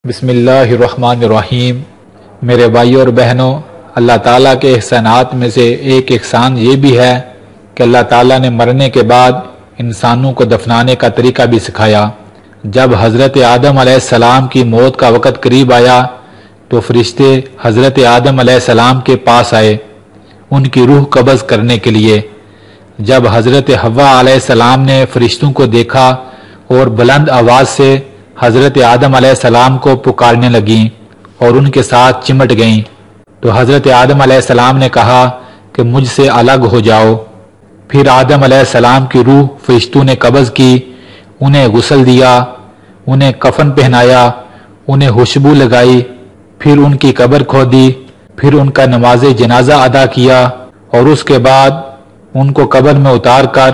بسم اللہ الرحمن الرحیم۔ میرے بھائیوں اور بہنوں، اللہ تعالیٰ کے احسانات میں سے ایک احسان یہ بھی ہے کہ اللہ تعالیٰ نے مرنے کے بعد انسانوں کو دفنانے کا طریقہ بھی سکھایا۔ جب حضرت آدم علیہ السلام کی موت کا وقت قریب آیا تو فرشتے حضرت آدم علیہ السلام کے پاس آئے ان کی روح قبض کرنے کے لیے۔ جب حضرت حوا علیہ السلام نے فرشتوں کو دیکھا اور بلند آواز سے حضرت آدم علیہ السلام کو پکارنے لگیں اور ان کے ساتھ چمٹ گئیں تو حضرت آدم علیہ السلام نے کہا کہ مجھ سے الگ ہو جاؤ۔ پھر آدم علیہ السلام کی روح فرشتوں نے قبض کی، انہیں غسل دیا، انہیں کفن پہنایا، انہیں خوشبو لگائی، پھر ان کی قبر کھودی، پھر ان کا نماز جنازہ ادا کیا اور اس کے بعد ان کو قبر میں اتار کر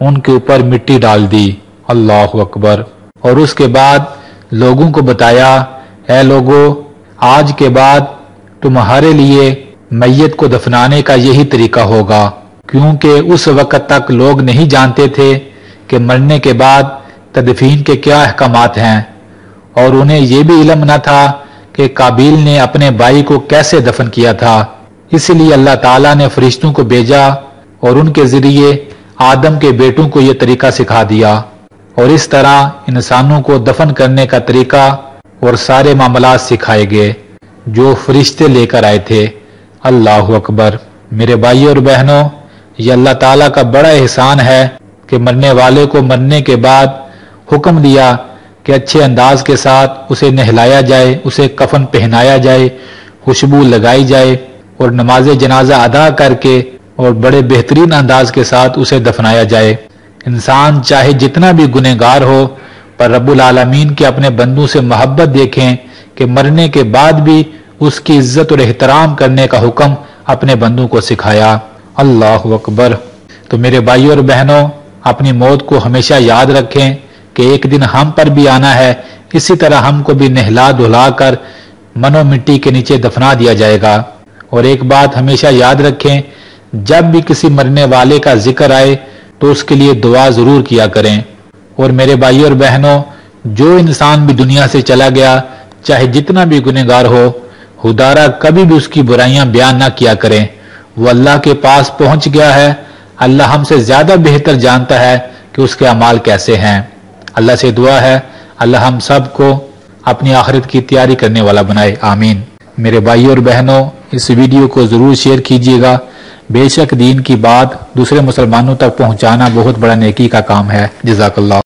ان کے اوپر مٹی ڈال دی۔ اللہ اکبر۔ اور اس کے بعد لوگوں کو بتایا، اے لوگو، آج کے بعد تمہارے لیے میت کو دفنانے کا یہی طریقہ ہوگا، کیونکہ اس وقت تک لوگ نہیں جانتے تھے کہ مرنے کے بعد تدفین کے کیا احکامات ہیں، اور انہیں یہ بھی علم نہ تھا کہ قابیل نے اپنے بھائی کو کیسے دفن کیا تھا۔ اس لیے اللہ تعالیٰ نے فرشتوں کو بھیجا اور ان کے ذریعے آدم کے بیٹوں کو یہ طریقہ سکھا دیا، اور اس طرح انسانوں کو دفن کرنے کا طریقہ اور سارے معاملات سکھائے گئے جو فرشتے لے کر آئے تھے۔ اللہ اکبر۔ میرے بھائیوں اور بہنوں، یہ اللہ تعالیٰ کا بڑا احسان ہے کہ مرنے والے کو مرنے کے بعد حکم دیا کہ اچھے انداز کے ساتھ اسے نہلایا جائے، اسے کفن پہنایا جائے، خوشبو لگائی جائے اور نماز جنازہ ادا کر کے اور بڑے بہترین انداز کے ساتھ اسے دفنایا جائے۔ انسان چاہے جتنا بھی گنہگار ہو، پر رب العالمین کے اپنے بندوں سے محبت دیکھیں کہ مرنے کے بعد بھی اس کی عزت اور احترام کرنے کا حکم اپنے بندوں کو سکھایا۔ اللہ اکبر۔ تو میرے بھائیوں اور بہنوں، اپنی موت کو ہمیشہ یاد رکھیں کہ ایک دن ہم پر بھی آنا ہے، اسی طرح ہم کو بھی نہلا دھلا کر منو مٹی کے نیچے دفنا دیا جائے گا۔ اور ایک بات ہمیشہ یاد رکھیں، جب بھی کسی مرنے والے کا ذکر آئے تو اس کے لیے دعا ضرور کیا کریں۔ اور میرے بھائیوں اور بہنوں، جو انسان بھی دنیا سے چلا گیا، چاہے جتنا بھی گنہگار ہو، خدارا کبھی بھی اس کی برائیاں بیان نہ کیا کریں۔ وہ اللہ کے پاس پہنچ گیا ہے، اللہ ہم سے زیادہ بہتر جانتا ہے کہ اس کے اعمال کیسے ہیں۔ اللہ سے دعا ہے اللہ ہم سب کو اپنی آخرت کی تیاری کرنے والا بنائے، آمین۔ میرے بھائیوں اور بہنوں، اس ویڈیو کو ضرور شیئر کیجیے گا۔ بے شک دین کی بات دوسرے مسلمانوں تک پہنچانا بہت بڑا نیکی کا کام ہے۔ جزاک اللہ۔